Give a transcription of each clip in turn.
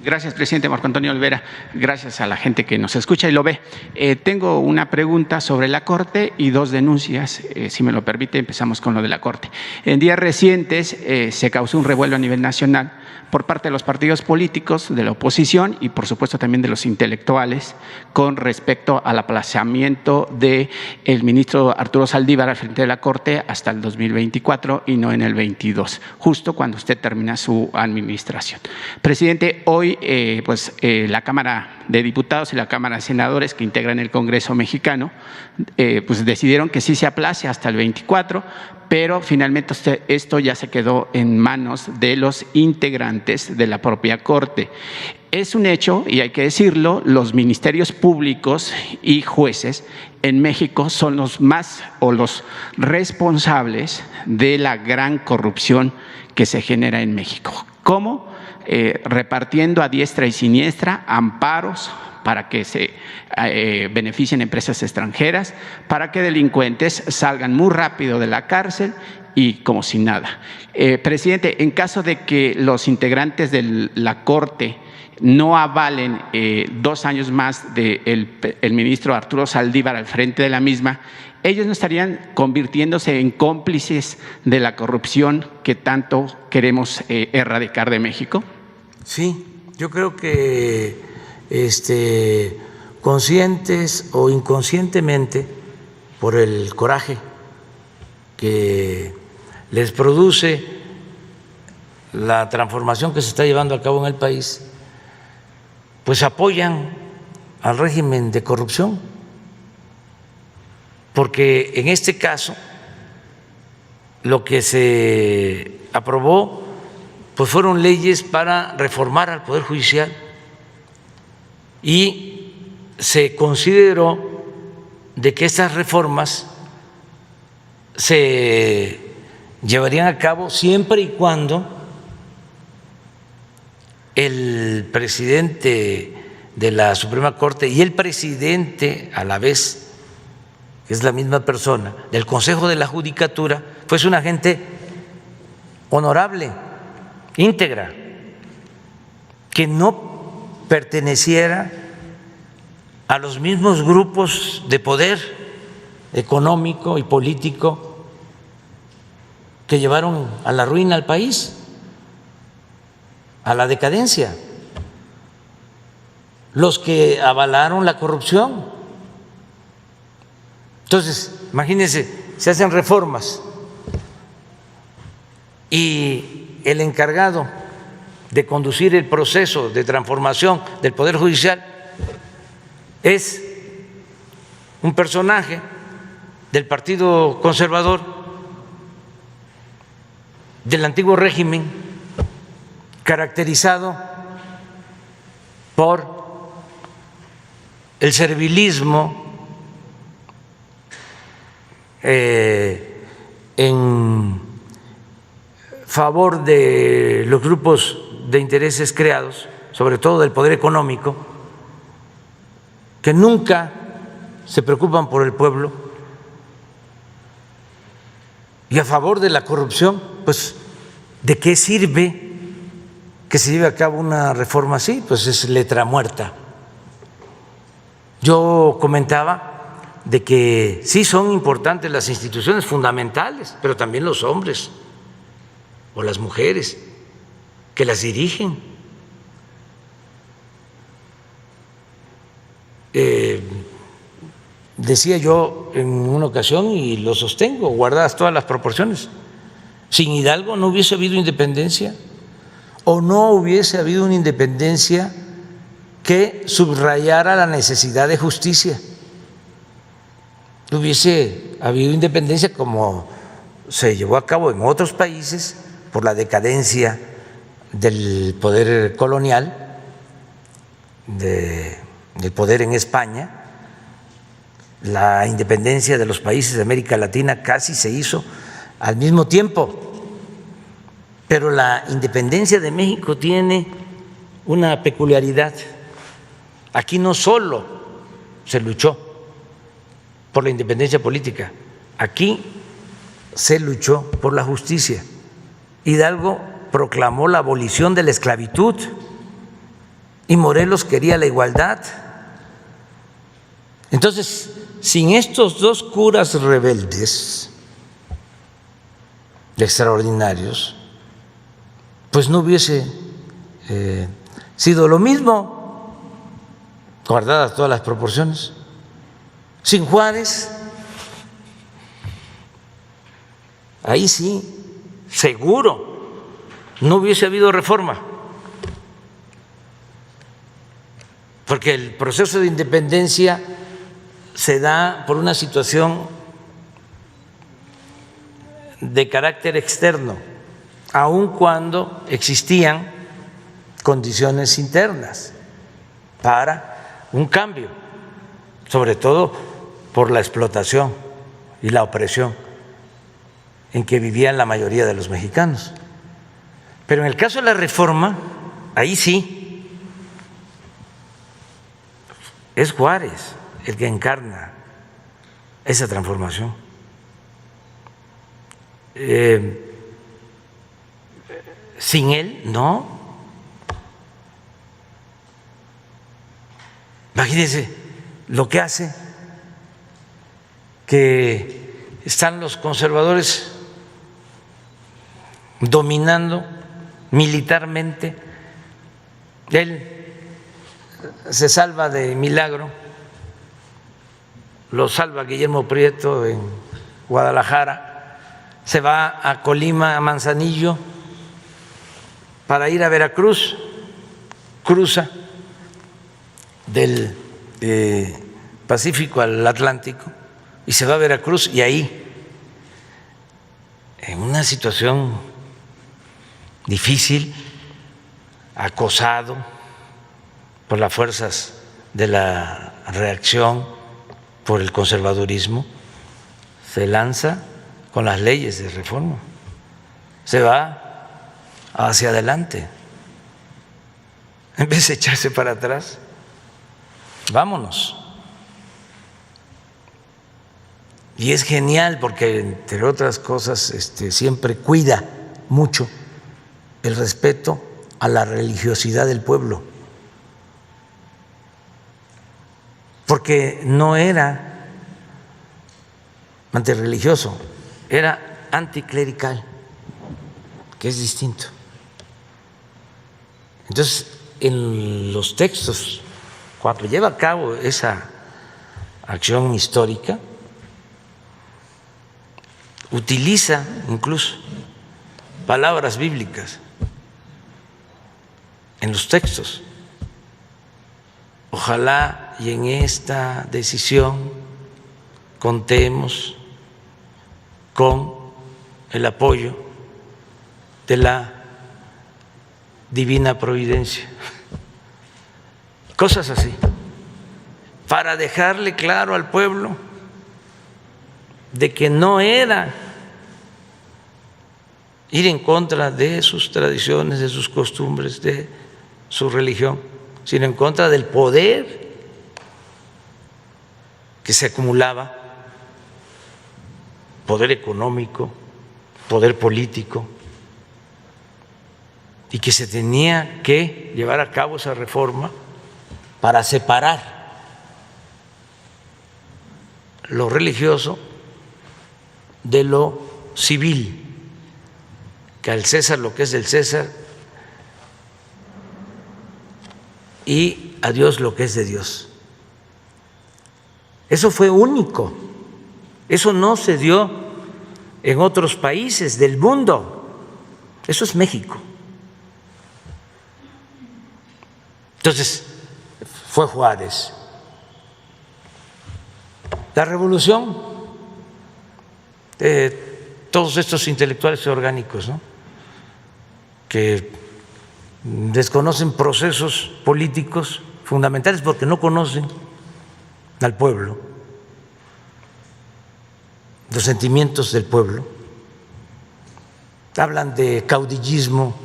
Gracias, presidente Marco Antonio Olvera. Gracias a la gente que nos escucha y lo ve. Tengo una pregunta sobre la Corte y dos denuncias. Si me lo permite, empezamos con lo de la Corte. En días recientes se causó un revuelo a nivel nacional por parte de los partidos políticos, de la oposición y, por supuesto, también de los intelectuales con respecto al aplazamiento del ministro Arturo Saldívar al frente de la Corte hasta el 2024 y no en el 22, justo cuando usted termina su administración. Presidente, hoy la Cámara de Diputados y la Cámara de Senadores que integran el Congreso mexicano pues decidieron que sí se aplace hasta el 24, pero finalmente esto ya se quedó en manos de los integrantes de la propia Corte. Es un hecho, y hay que decirlo, los ministerios públicos y jueces en México son los más o los responsables de la gran corrupción que se genera en México. ¿Cómo? Repartiendo a diestra y siniestra amparos para que se beneficien empresas extranjeras, para que delincuentes salgan muy rápido de la cárcel y como si nada. Presidente, en caso de que los integrantes de la Corte no avalen 2 años más del ministro Arturo Saldívar al frente de la misma, ¿ellos no estarían convirtiéndose en cómplices de la corrupción que tanto queremos erradicar de México? Sí, yo creo que conscientes o inconscientemente, por el coraje que les produce la transformación que se está llevando a cabo en el país, pues apoyan al régimen de corrupción, porque en este caso lo que se aprobó pues fueron leyes para reformar al Poder Judicial y se consideró de que estas reformas se llevarían a cabo siempre y cuando el presidente de la Suprema Corte y el presidente a la vez, que es la misma persona, del Consejo de la Judicatura, fuese una gente honorable, íntegra, que no perteneciera a los mismos grupos de poder económico y político que llevaron a la ruina al país, a la decadencia, los que avalaron la corrupción. Entonces, imagínense, se hacen reformas y el encargado de conducir el proceso de transformación del Poder Judicial es un personaje del Partido Conservador, del antiguo régimen, caracterizado por el servilismo en favor de los grupos de intereses creados, sobre todo del poder económico, que nunca se preocupan por el pueblo, y a favor de la corrupción. Pues, ¿de qué sirve que se lleve a cabo una reforma así? Pues es letra muerta. Yo comentaba de que sí son importantes las instituciones fundamentales, pero también los hombres o las mujeres que las dirigen. Decía yo en una ocasión, y lo sostengo, guardadas todas las proporciones, sin Hidalgo no hubiese habido independencia, o no hubiese habido una independencia que subrayara la necesidad de justicia. No hubiese habido independencia como se llevó a cabo en otros países por la decadencia del poder colonial, del poder en España. La independencia de los países de América Latina casi se hizo al mismo tiempo, pero la independencia de México tiene una peculiaridad. Aquí no solo se luchó por la independencia política, aquí se luchó por la justicia. Hidalgo proclamó la abolición de la esclavitud y Morelos quería la igualdad. Entonces, sin estos dos curas rebeldes extraordinarios, pues no hubiese sido lo mismo, guardadas todas las proporciones. Sin Juárez, ahí sí, seguro, no hubiese habido reforma, porque el proceso de independencia se da por una situación de carácter externo, aun cuando existían condiciones internas para un cambio, sobre todo por la explotación y la opresión en que vivían la mayoría de los mexicanos. Pero en el caso de la reforma, ahí sí, es Juárez el que encarna esa transformación. Sin él, no. Imagínense lo que hace que están los conservadores dominando militarmente. Él se salva de milagro, lo salva Guillermo Prieto en Guadalajara, se va a Colima, a Manzanillo, para ir a Veracruz, cruza del Pacífico al Atlántico y se va a Veracruz, y ahí, en una situación difícil, acosado por las fuerzas de la reacción, por el conservadurismo, se lanza con las leyes de reforma, se va hacia adelante, en vez de echarse para atrás. Vámonos. Y es genial porque, entre otras cosas, siempre cuida mucho el respeto a la religiosidad del pueblo, porque no era antirreligioso, era anticlerical, que es distinto. Entonces, en los textos, cuando lleva a cabo esa acción histórica, utiliza incluso palabras bíblicas en los textos. Ojalá y en esta decisión contemos con el apoyo de la divina providencia. Cosas así, para dejarle claro al pueblo de que no era ir en contra de sus tradiciones, de sus costumbres, de su religión, sino en contra del poder que se acumulaba, poder económico, poder político, y que se tenía que llevar a cabo esa reforma para separar lo religioso de lo civil, que al César lo que es del César y a Dios lo que es de Dios. Eso fue único, eso no se dio en otros países del mundo, eso es México. Entonces, fue Juárez. La revolución, todos estos intelectuales orgánicos, ¿no?, que desconocen procesos políticos fundamentales porque no conocen al pueblo, los sentimientos del pueblo, hablan de caudillismo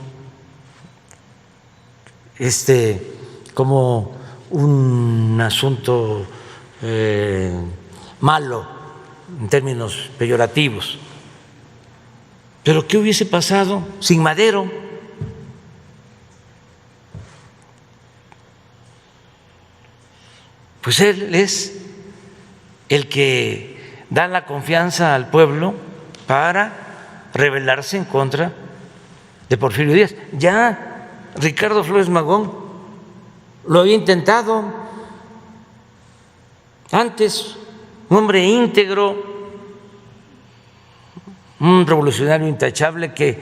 como un asunto malo en términos peyorativos. Pero ¿qué hubiese pasado sin Madero? pues él es el que da la confianza al pueblo para rebelarse en contra de Porfirio Díaz. Ya Ricardo Flores Magón lo había intentado antes, un hombre íntegro, un revolucionario intachable que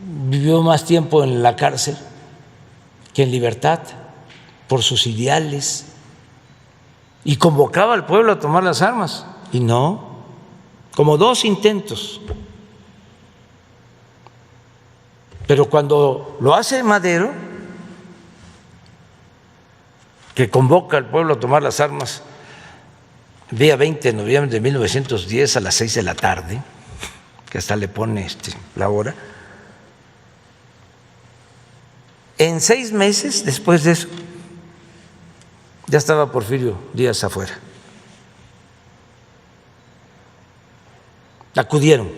vivió más tiempo en la cárcel que en libertad por sus ideales y convocaba al pueblo a tomar las armas y no, como 2 intentos. Pero cuando lo hace Madero, que convoca al pueblo a tomar las armas el día 20 de noviembre de 1910 a las 6 de la tarde, que hasta le pone la hora, en 6 meses después de eso ya estaba Porfirio Díaz afuera. Acudieron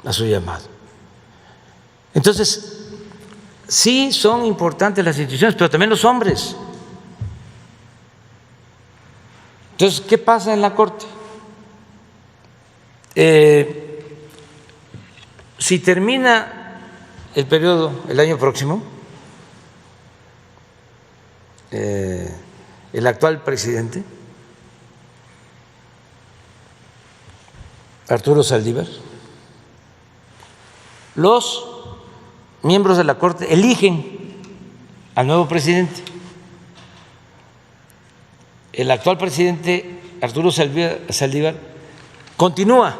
a su llamado. Entonces, sí son importantes las instituciones, pero también los hombres. Entonces, ¿qué pasa en la Corte? Si termina el periodo el año próximo, el actual presidente, Arturo Saldívar, los miembros de la Corte eligen al nuevo presidente. El actual presidente, Arturo Saldívar, continúa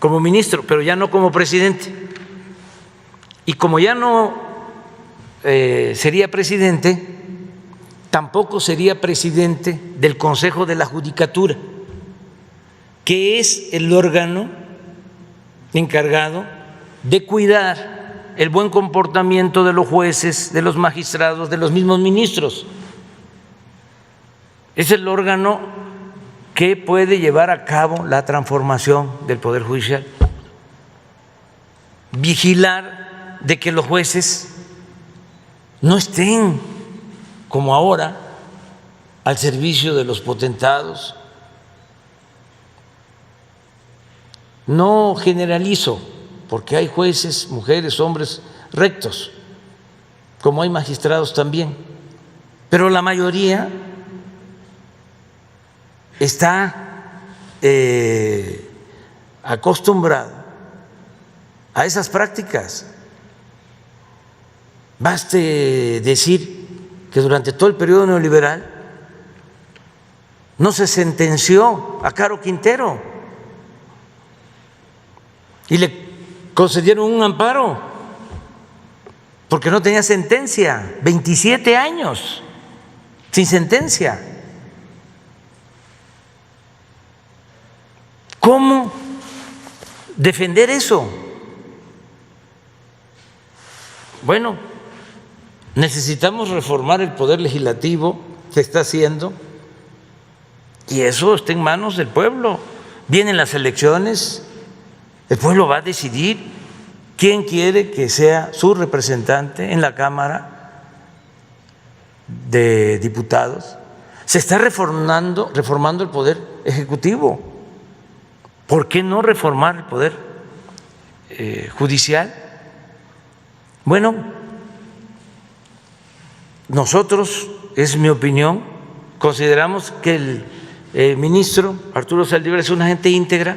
como ministro, pero ya no como presidente. Y como ya no sería presidente, tampoco sería presidente del Consejo de la Judicatura, que es el órgano encargado de cuidar el buen comportamiento de los jueces, de los magistrados, de los mismos ministros. Es el órgano que puede llevar a cabo la transformación del Poder Judicial, vigilar de que los jueces no estén como ahora al servicio de los potentados. No generalizo, porque hay jueces, mujeres, hombres rectos, como hay magistrados también, pero la mayoría está acostumbrado a esas prácticas. Baste decir que durante todo el periodo neoliberal no se sentenció a Caro Quintero y le concedieron un amparo porque no tenía sentencia, 27 años sin sentencia. ¿Cómo defender eso? Bueno, necesitamos reformar el poder legislativo, se está haciendo, y eso está en manos del pueblo. Vienen las elecciones, el pueblo va a decidir quién quiere que sea su representante en la Cámara de Diputados. Se está reformando el poder ejecutivo. ¿Por qué no reformar el poder judicial? Bueno, nosotros, es mi opinión, consideramos que el ministro Arturo Saldívar es una gente íntegra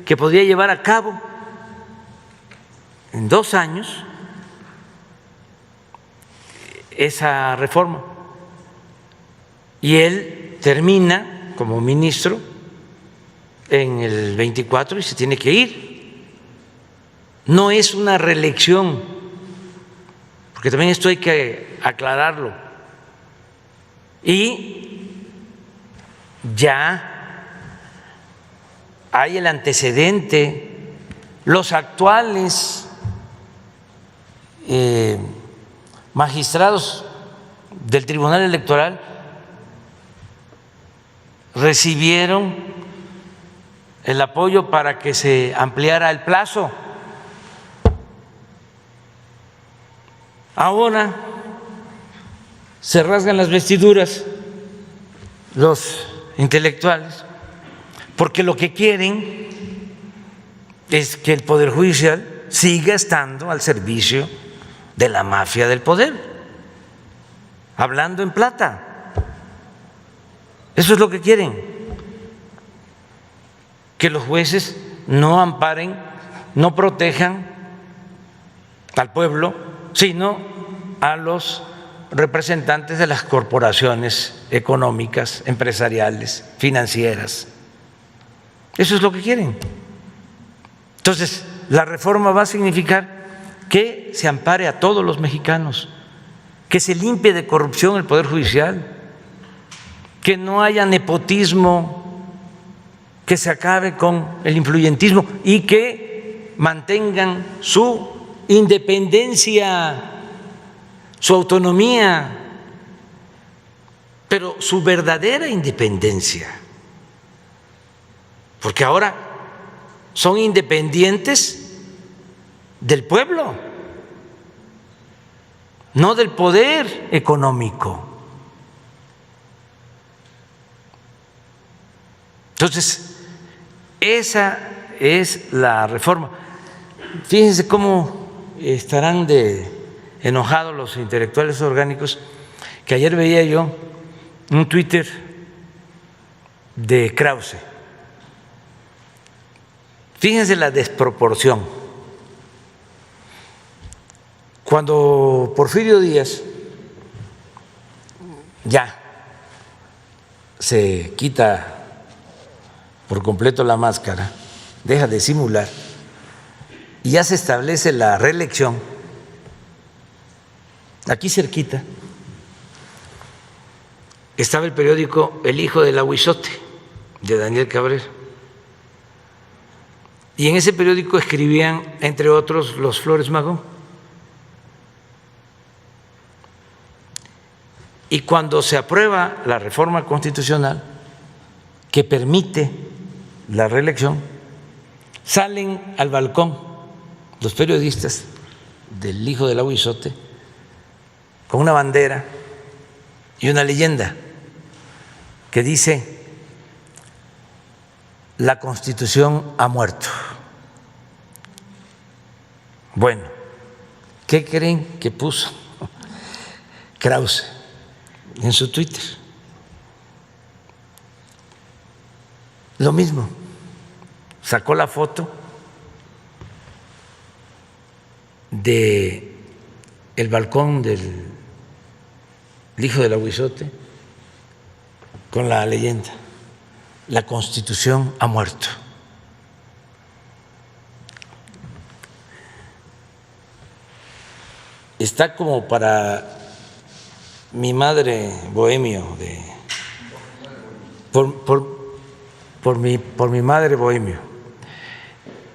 que podría llevar a cabo en 2 años esa reforma. Y él termina como ministro en el 24 y se tiene que ir. No es una reelección, porque también esto hay que aclararlo. Y ya hay el antecedente, los actuales magistrados del Tribunal Electoral recibieron el apoyo para que se ampliara el plazo. Ahora se rasgan las vestiduras los intelectuales, porque lo que quieren es que el Poder Judicial siga estando al servicio de la mafia del poder, hablando en plata. Eso es lo que quieren, que los jueces no amparen, no protejan al pueblo, sino a los representantes de las corporaciones económicas, empresariales, financieras. Eso es lo que quieren. Entonces, la reforma va a significar que se ampare a todos los mexicanos, que se limpie de corrupción el Poder Judicial, que no haya nepotismo, que se acabe con el influyentismo y que mantengan su independencia, su autonomía, pero su verdadera independencia, porque ahora son independientes del pueblo, no del poder económico. Entonces, esa es la reforma. Fíjense cómo estarán de enojados los intelectuales orgánicos, que ayer veía yo un Twitter de Krause. Fíjense la desproporción. Cuando Porfirio Díaz ya se quita por completo la máscara, deja de simular y ya se establece la reelección, aquí cerquita estaba el periódico El Hijo del Ahuizote, de Daniel Cabrera, y en ese periódico escribían, entre otros, los Flores Magón. Y cuando se aprueba la reforma constitucional que permite la reelección, salen al balcón los periodistas del Hijo del Ahuizote con una bandera y una leyenda que dice: la Constitución ha muerto. Bueno, ¿qué creen que puso Krause en su Twitter? Lo mismo, sacó la foto de el balcón del Hijo del Ahuizote con la leyenda: la Constitución ha muerto. Está como para mi madre bohemio, por mi madre bohemio,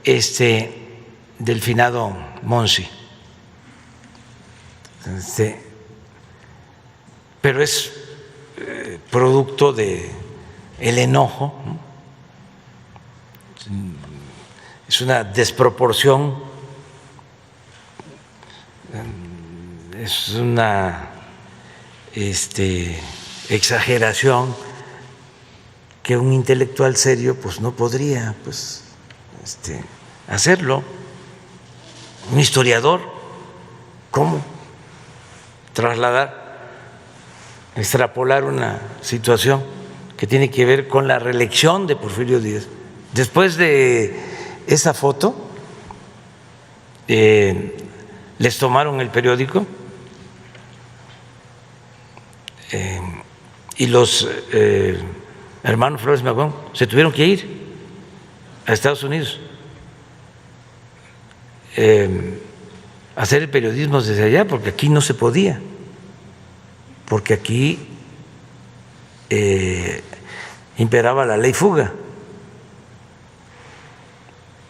del finado Monsi. Pero es producto de el enojo, ¿no? Es una desproporción, es una exageración que un intelectual serio pues no podría hacerlo. Un historiador, ¿cómo trasladar, extrapolar una situación que tiene que ver con la reelección de Porfirio Díaz? Después de esa foto, les tomaron el periódico y los hermanos Flores Magón se tuvieron que ir a Estados Unidos a hacer el periodismo desde allá, porque aquí no se podía, porque aquí imperaba la ley fuga.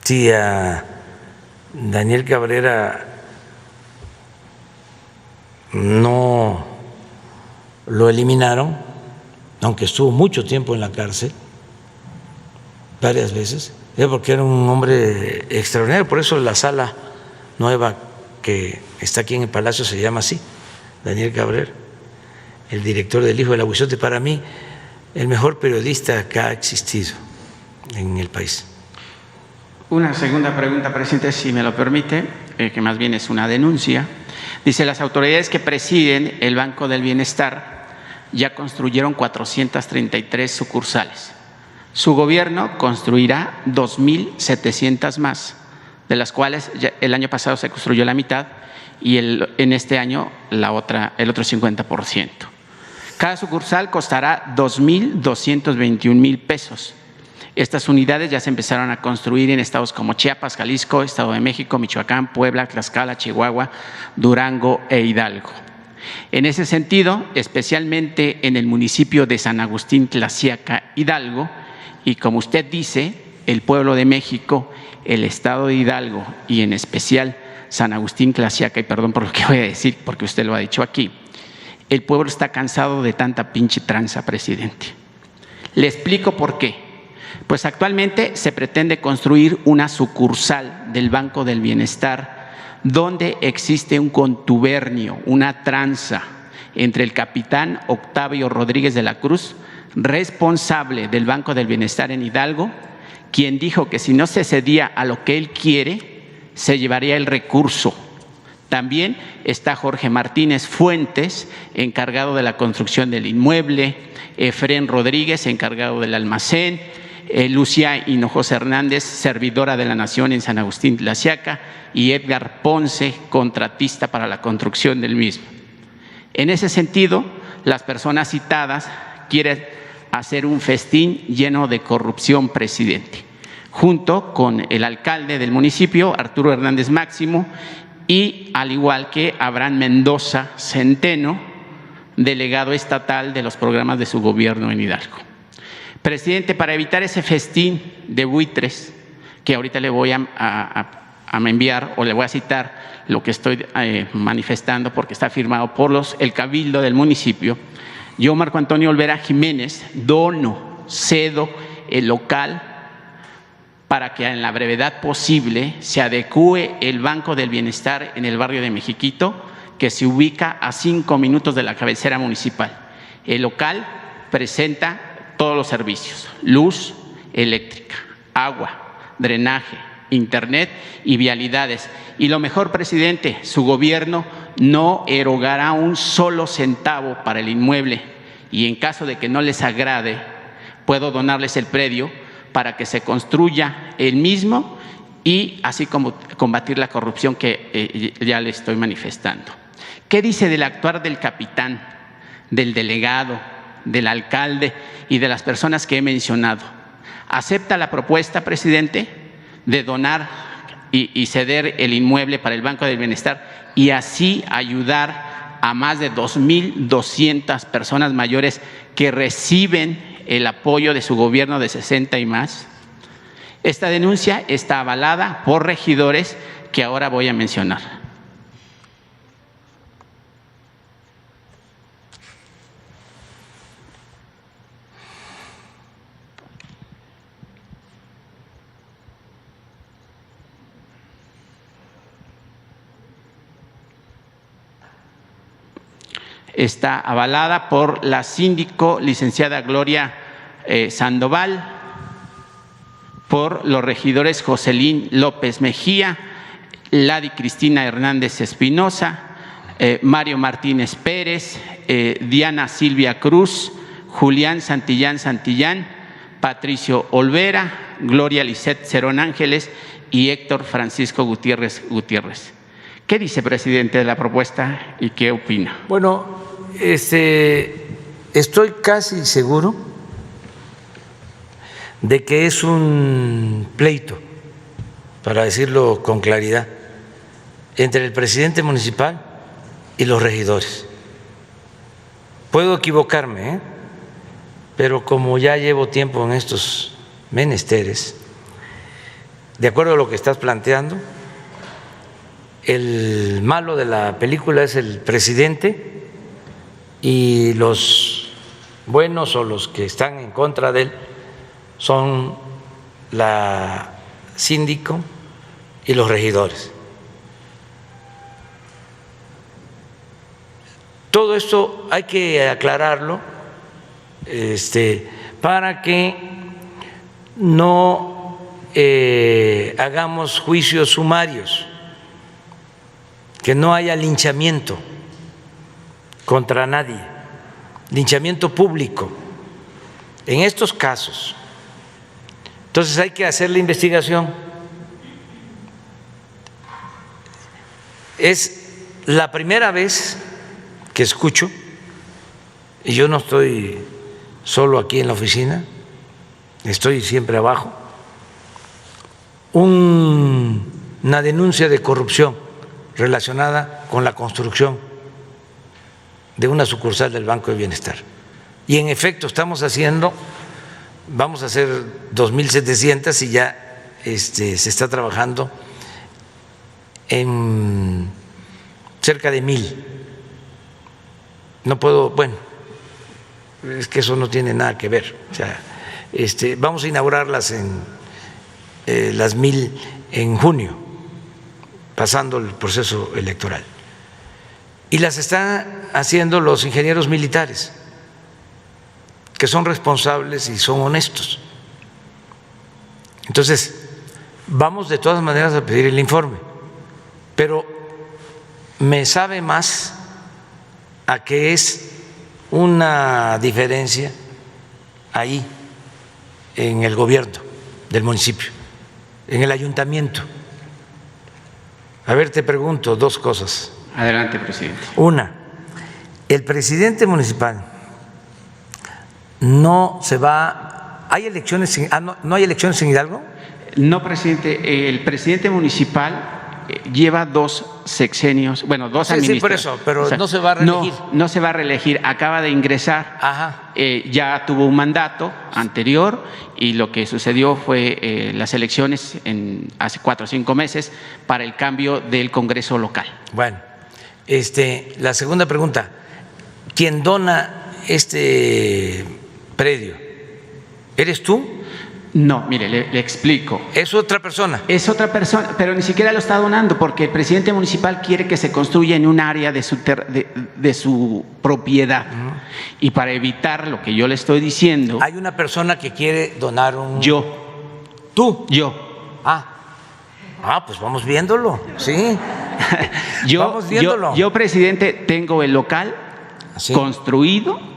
Si a Daniel Cabrera no lo eliminaron, aunque estuvo mucho tiempo en la cárcel, varias veces, era porque era un hombre extraordinario. Por eso la sala nueva que está aquí en el Palacio se llama así, Daniel Cabrera. el director del Hijo del Aguizote, para mí el mejor periodista que ha existido en el país. Una segunda pregunta, presidente, si me lo permite, que más bien es una denuncia. Dice, las autoridades que presiden el Banco del Bienestar ya construyeron 433 sucursales. Su gobierno construirá 2.700 más, de las cuales el año pasado se construyó la mitad y en este año el otro 50%. Cada sucursal costará 2.221.000 pesos. Estas unidades ya se empezaron a construir en estados como Chiapas, Jalisco, Estado de México, Michoacán, Puebla, Tlaxcala, Chihuahua, Durango e Hidalgo. En ese sentido, especialmente en el municipio de San Agustín Tlaxiaca, Hidalgo, y como usted dice, el pueblo de México, el estado de Hidalgo y en especial San Agustín Tlaxiaca, y perdón por lo que voy a decir porque usted lo ha dicho aquí, el pueblo está cansado de tanta pinche tranza, presidente. Le explico por qué. Pues actualmente se pretende construir una sucursal del Banco del Bienestar donde existe un contubernio, una tranza entre el capitán Octavio Rodríguez de la Cruz, responsable del Banco del Bienestar en Hidalgo, quien dijo que si no se cedía a lo que él quiere, se llevaría el recurso. También está Jorge Martínez Fuentes, encargado de la construcción del inmueble, Efrén Rodríguez, encargado del almacén, Lucía Hinojosa Hernández, servidora de la Nación en San Agustín Tlaxiaca, y Edgar Ponce, contratista para la construcción del mismo. En ese sentido, las personas citadas quieren hacer un festín lleno de corrupción, presidente, junto con el alcalde del municipio, Arturo Hernández Máximo, y al igual que Abraham Mendoza Centeno, delegado estatal de los programas de su gobierno en Hidalgo. Presidente, para evitar ese festín de buitres, que ahorita le voy a enviar o le voy a citar lo que estoy manifestando porque está firmado por el cabildo del municipio, yo, Marco Antonio Olvera Jiménez, cedo el local para que en la brevedad posible se adecúe el Banco del Bienestar en el barrio de Mexiquito, que se ubica a 5 minutos de la cabecera municipal. El local presenta todos los servicios: luz eléctrica, agua, drenaje, internet y vialidades. Y lo mejor, presidente, su gobierno no erogará un solo centavo para el inmueble, y en caso de que no les agrade, puedo donarles el predio para que se construya el mismo y así como combatir la corrupción que ya le estoy manifestando. ¿Qué dice del actuar del capitán, del delegado, del alcalde y de las personas que he mencionado? ¿Acepta la propuesta, presidente, de donar y ceder el inmueble para el Banco del Bienestar y así ayudar a más de 2.200 personas mayores que reciben el apoyo de su gobierno de 60 y más? Esta denuncia está avalada por regidores que ahora voy a mencionar. Está avalada por la síndico licenciada Gloria Sandoval, por los regidores Joselín López Mejía, Ladi Cristina Hernández Espinosa, Mario Martínez Pérez, Diana Silvia Cruz, Julián Santillán, Patricio Olvera, Gloria Lisset Cerón Ángeles y Héctor Francisco Gutiérrez. ¿Qué dice, presidente, de la propuesta y qué opina? Bueno, estoy casi seguro de que es un pleito, para decirlo con claridad, entre el presidente municipal y los regidores. Puedo equivocarme, pero como ya llevo tiempo en estos menesteres, de acuerdo a lo que estás planteando, el malo de la película es el presidente y los buenos o los que están en contra de él son la síndico y los regidores. Todo esto hay que aclararlo para que no hagamos juicios sumarios, que no haya linchamiento contra nadie, linchamiento público en estos casos. Entonces hay que hacer la investigación. Es la primera vez que escucho, y yo no estoy solo aquí en la oficina, estoy siempre abajo, una denuncia de corrupción relacionada con la construcción de una sucursal del Banco de Bienestar. Y en efecto vamos a hacer 2.700 y ya se está trabajando en cerca de 1.000. No puedo, bueno, es que eso no tiene nada que ver. O sea, vamos a inaugurarlas las 1.000 en junio, pasando el proceso electoral. Y las están haciendo los ingenieros militares, que son responsables y son honestos. Entonces, vamos de todas maneras a pedir el informe, pero me sabe más a que es una diferencia ahí en el gobierno del municipio, en el ayuntamiento. A ver, te pregunto dos cosas. Adelante, presidente. Una, el presidente municipal no se va. ¿Hay elecciones? ¿No hay elecciones en Hidalgo? No, presidente. El presidente municipal lleva 2 sexenios, bueno, 2 administraciones. Sí, por eso, pero o sea, no se va a reelegir. No se va a reelegir, acaba de ingresar. Ajá. Ya tuvo un mandato anterior y lo que sucedió fue las elecciones hace 4 o 5 meses para el cambio del Congreso local. Bueno, la segunda pregunta, ¿quién dona este predio? ¿Eres tú? No, mire, le explico. ¿Es otra persona? Es otra persona, pero ni siquiera lo está donando porque el presidente municipal quiere que se construya en un área de su propiedad. Y para evitar lo que yo le estoy diciendo… Hay una persona que quiere donar un… Yo. ¿Tú? Yo. Pues vamos viéndolo, sí. Vamos viéndolo. Yo, presidente, tengo el local construido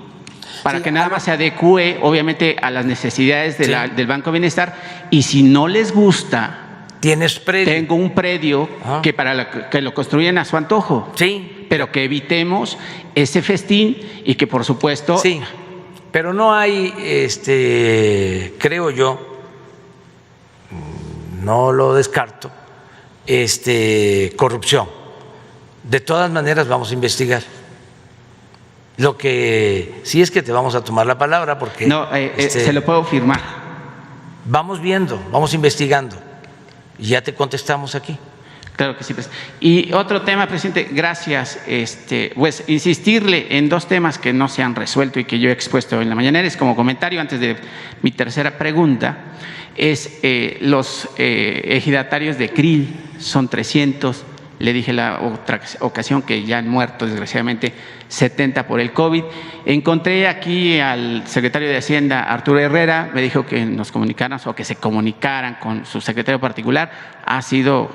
para que nada más se adecue, obviamente, a las necesidades del Banco de Bienestar. Y si no les gusta, ¿tienes predio? Tengo un predio que que lo construyen a su antojo. Sí. Pero que evitemos ese festín y que, por supuesto… Sí, pero no hay, creo yo, no lo descarto, corrupción. De todas maneras vamos a investigar. Lo que sí es que te vamos a tomar la palabra porque… No, se lo puedo firmar. Vamos viendo, vamos investigando y ya te contestamos aquí. Claro que sí, presidente. Y otro tema, presidente, gracias. Pues insistirle en 2 temas que no se han resuelto y que yo he expuesto en la mañanera. Es como comentario antes de mi tercera pregunta. Es los ejidatarios de Krill, son 300. Le dije la otra ocasión que ya han muerto, desgraciadamente, 70 por el COVID. Encontré aquí al secretario de Hacienda, Arturo Herrera, me dijo que nos comunicaran o que se comunicaran con su secretario particular. Ha sido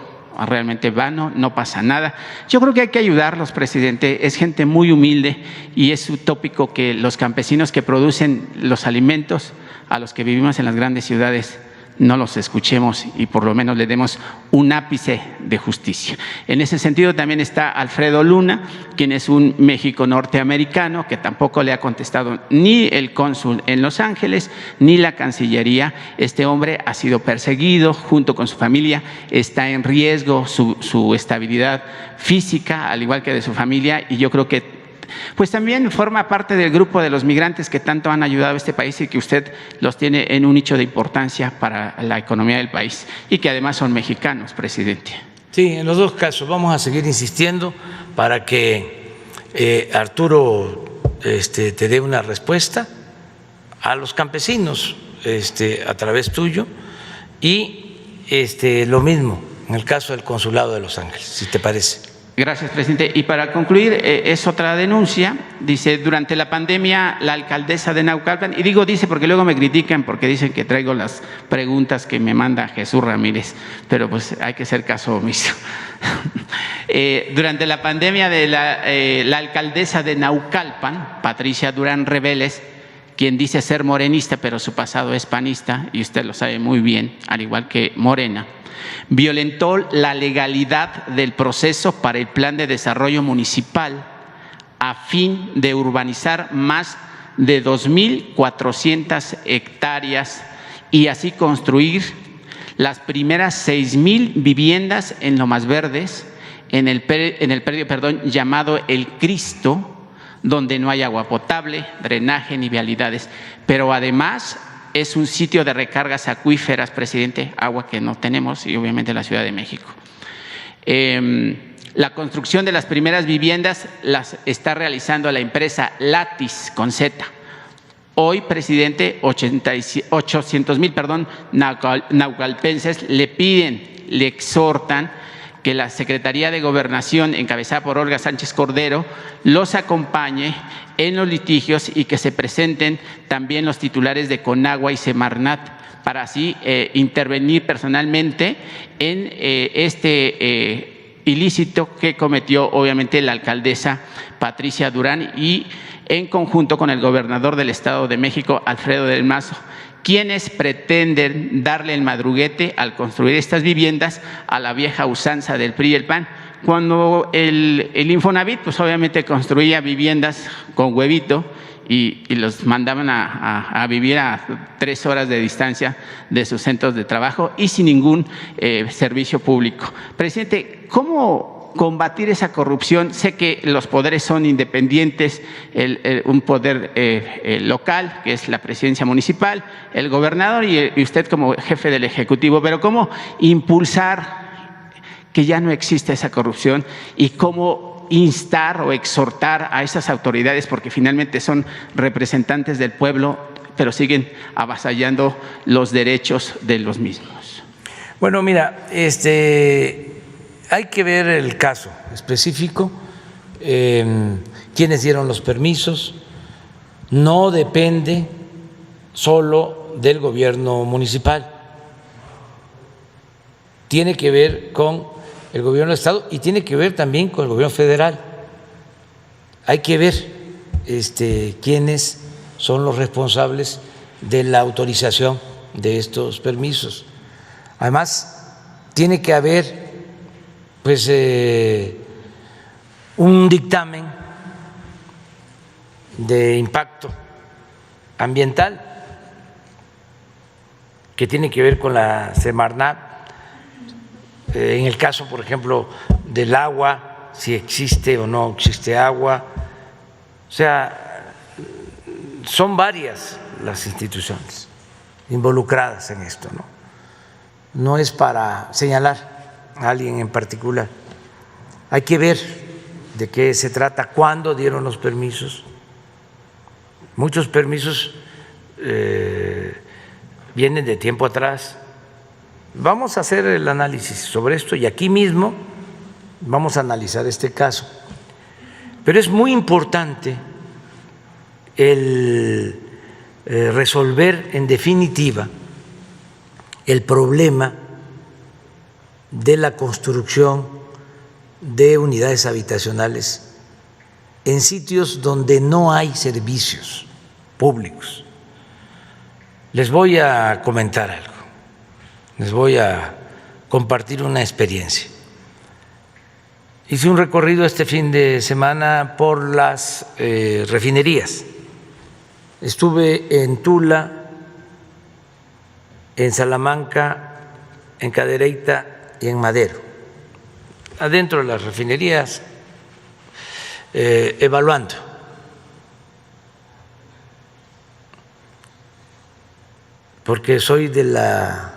realmente vano, no pasa nada. Yo creo que hay que ayudarlos, presidente. Es gente muy humilde y es utópico que los campesinos que producen los alimentos a los que vivimos en las grandes ciudades no los escuchemos y por lo menos le demos un ápice de justicia. En ese sentido también está Alfredo Luna, quien es un México norteamericano que tampoco le ha contestado ni el cónsul en Los Ángeles ni la Cancillería. Este hombre ha sido perseguido junto con su familia, está en riesgo su estabilidad física, al igual que de su familia, y yo creo que pues también forma parte del grupo de los migrantes que tanto han ayudado a este país y que usted los tiene en un nicho de importancia para la economía del país y que además son mexicanos, presidente. Sí, en los 2 casos vamos a seguir insistiendo para que Arturo te dé una respuesta a los campesinos a través tuyo y lo mismo en el caso del Consulado de Los Ángeles, si te parece. Gracias, presidente. Y para concluir, es otra denuncia. Dice, durante la pandemia, la alcaldesa de Naucalpan, y dice porque luego me critican porque dicen que traigo las preguntas que me manda Jesús Ramírez, pero pues hay que hacer caso omiso. Durante la pandemia de la alcaldesa de Naucalpan, Patricia Durán Reveles, quien dice ser morenista, pero su pasado es panista, y usted lo sabe muy bien, al igual que Morena, violentó la legalidad del proceso para el Plan de Desarrollo Municipal a fin de urbanizar más de 2.400 hectáreas y así construir las primeras 6,000 viviendas en Lomas Verdes, en el predio llamado El Cristo, donde no hay agua potable, drenaje ni vialidades, pero además es un sitio de recargas acuíferas, presidente, agua que no tenemos, y obviamente la Ciudad de México. La construcción de las primeras viviendas las está realizando la empresa Latis con Z. Hoy, presidente, 800,000 naucalpenses le piden, le exhortan que la Secretaría de Gobernación, encabezada por Olga Sánchez Cordero, los acompañe en los litigios y que se presenten también los titulares de Conagua y Semarnat para así intervenir personalmente en este ilícito que cometió obviamente la alcaldesa Patricia Durán y en conjunto con el gobernador del Estado de México, Alfredo del Mazo, quienes pretenden darle el madruguete al construir estas viviendas a la vieja usanza del PRI y el PAN, cuando el Infonavit pues obviamente construía viviendas con huevito y los mandaban a vivir a 3 horas de distancia de sus centros de trabajo y sin ningún servicio público. Presidente, ¿cómo combatir esa corrupción? Sé que los poderes son independientes, un poder local, que es la presidencia municipal, el gobernador y usted como jefe del Ejecutivo, pero ¿cómo impulsar que ya no exista esa corrupción y cómo instar o exhortar a esas autoridades, porque finalmente son representantes del pueblo, pero siguen avasallando los derechos de los mismos? Bueno, mira, hay que ver el caso específico, quiénes dieron los permisos. No depende solo del gobierno municipal, tiene que ver con el gobierno del Estado y tiene que ver también con el gobierno federal. Hay que ver quiénes son los responsables de la autorización de estos permisos. Además, tiene que haber pues un dictamen de impacto ambiental que tiene que ver con la Semarnat, en el caso, por ejemplo, del agua, si existe o no existe agua. O sea, son varias las instituciones involucradas en esto, ¿no? No es para señalar a alguien en particular. Hay que ver de qué se trata, cuándo dieron los permisos. Muchos permisos vienen de tiempo atrás. Vamos a hacer el análisis sobre esto y aquí mismo vamos a analizar este caso. Pero es muy importante el resolver en definitiva el problema de la construcción de unidades habitacionales en sitios donde no hay servicios públicos. Les voy a comentar algo, les voy a compartir una experiencia. Hice un recorrido este fin de semana por las refinerías. Estuve en Tula, en Salamanca, en Cadereyta y en Madero, adentro de las refinerías, evaluando. Porque soy de la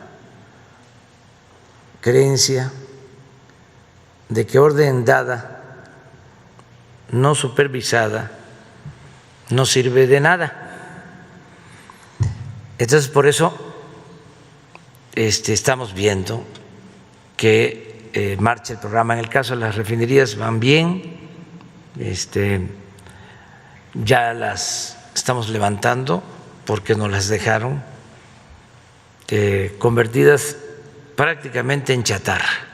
creencia de que orden dada, no supervisada, no sirve de nada. Entonces, por eso estamos viendo que marche el programa. En el caso de las refinerías van bien, ya las estamos levantando porque nos las dejaron convertidas prácticamente en chatarra.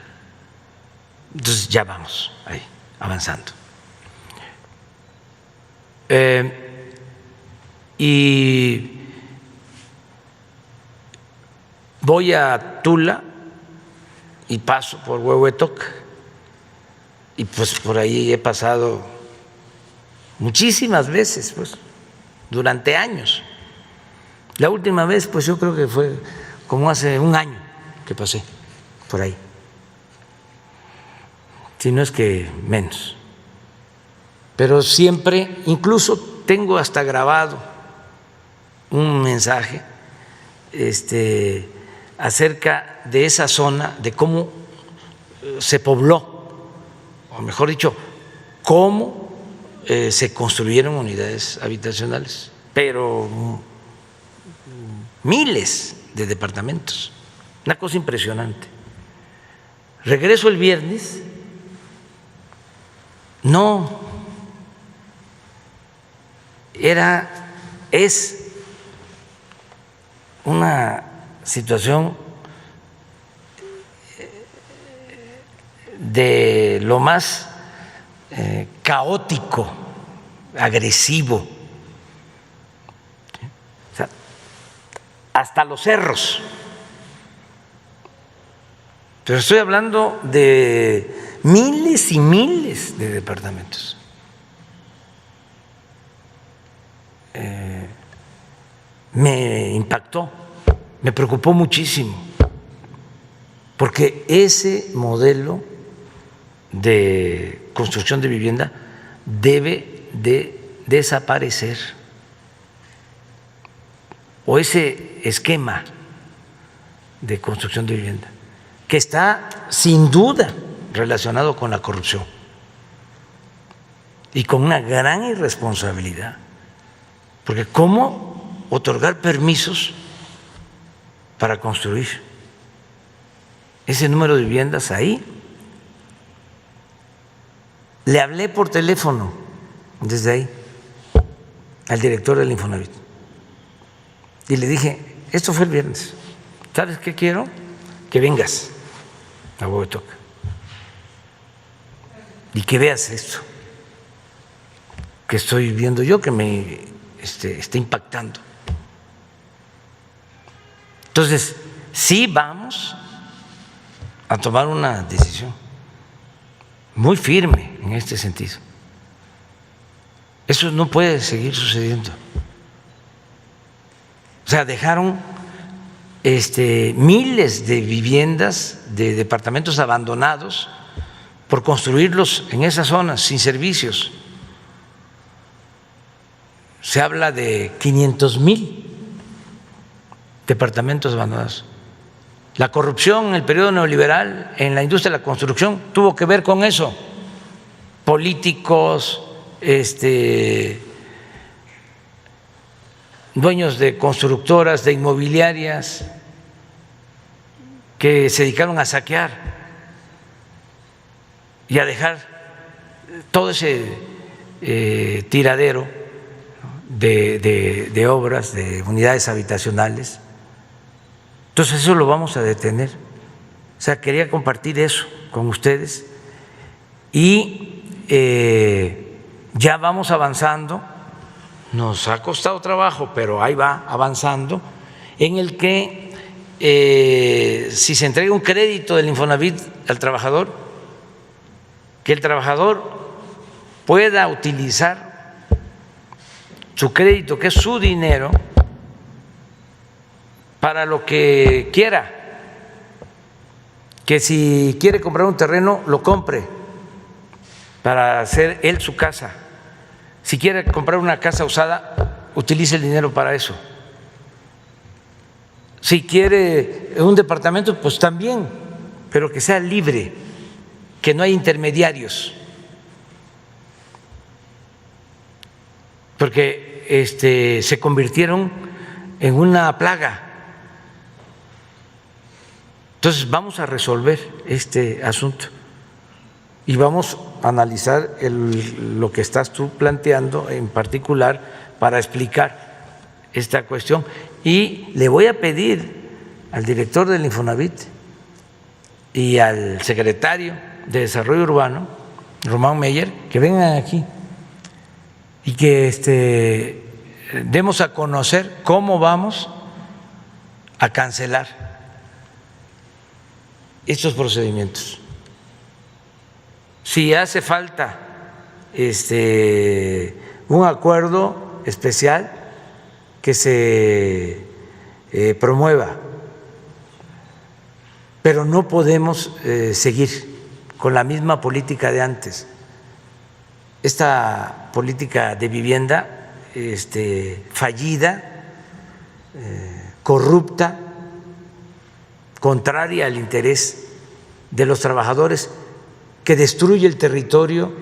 Entonces ya vamos ahí, avanzando. Y voy a Tula y paso por Huehuetoc, y pues por ahí he pasado muchísimas veces, pues, durante años. La última vez, pues yo creo que fue como hace un año que pasé por ahí, si no es que menos. Pero siempre, incluso tengo hasta grabado un mensaje acerca de esa zona, de cómo se pobló, o mejor dicho, cómo se construyeron unidades habitacionales, pero miles de departamentos, una cosa impresionante. Regreso el viernes, no, es una situación de lo más caótico, agresivo, o sea, hasta los cerros. Pero estoy hablando de miles y miles de departamentos. Me impactó, me preocupó muchísimo, porque ese modelo de construcción de vivienda debe de desaparecer, o ese esquema de construcción de vivienda, que está sin duda relacionado con la corrupción y con una gran irresponsabilidad, porque ¿cómo otorgar permisos para construir ese número de viviendas ahí? Le hablé por teléfono desde ahí al director del Infonavit y le dije, esto fue el viernes, ¿sabes qué quiero? Que vengas a Huehuetoc y que veas esto que estoy viendo yo, que me está impactando. Entonces, sí vamos a tomar una decisión muy firme en este sentido. Eso no puede seguir sucediendo. O sea, dejaron miles de viviendas, de departamentos abandonados por construirlos en esas zonas sin servicios. Se habla de 500,000 departamentos abandonados. La corrupción en el periodo neoliberal en la industria de la construcción tuvo que ver con eso. Políticos, dueños de constructoras, de inmobiliarias, que se dedicaron a saquear y a dejar todo ese tiradero de obras, de unidades habitacionales. Entonces eso lo vamos a detener. O sea, quería compartir eso con ustedes y ya vamos avanzando. Nos ha costado trabajo, pero ahí va avanzando, en el que si se entrega un crédito del Infonavit al trabajador, que el trabajador pueda utilizar su crédito, que es su dinero, para lo que quiera, que si quiere comprar un terreno, lo compre para hacer él su casa. Si quiere comprar una casa usada, utilice el dinero para eso. Si quiere un departamento, pues también, pero que sea libre, que no haya intermediarios. Porque se convirtieron en una plaga. Entonces vamos a resolver este asunto y vamos a analizar lo que estás tú planteando en particular para explicar esta cuestión. Y le voy a pedir al director del Infonavit y al secretario de Desarrollo Urbano, Román Meyer, que vengan aquí y que demos a conocer cómo vamos a cancelar estos procedimientos. Si hace falta un acuerdo especial que se promueva, pero no podemos seguir con la misma política de antes. Esta política de vivienda fallida, corrupta, contraria al interés de los trabajadores, que destruye el territorio,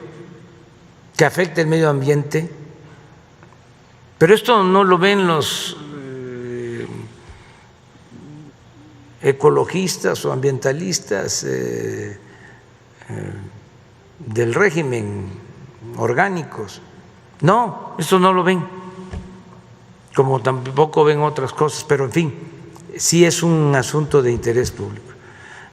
que afecta el medio ambiente. Pero esto no lo ven los ecologistas o ambientalistas del régimen orgánicos. No, esto no lo ven, como tampoco ven otras cosas, pero en fin, sí es un asunto de interés público.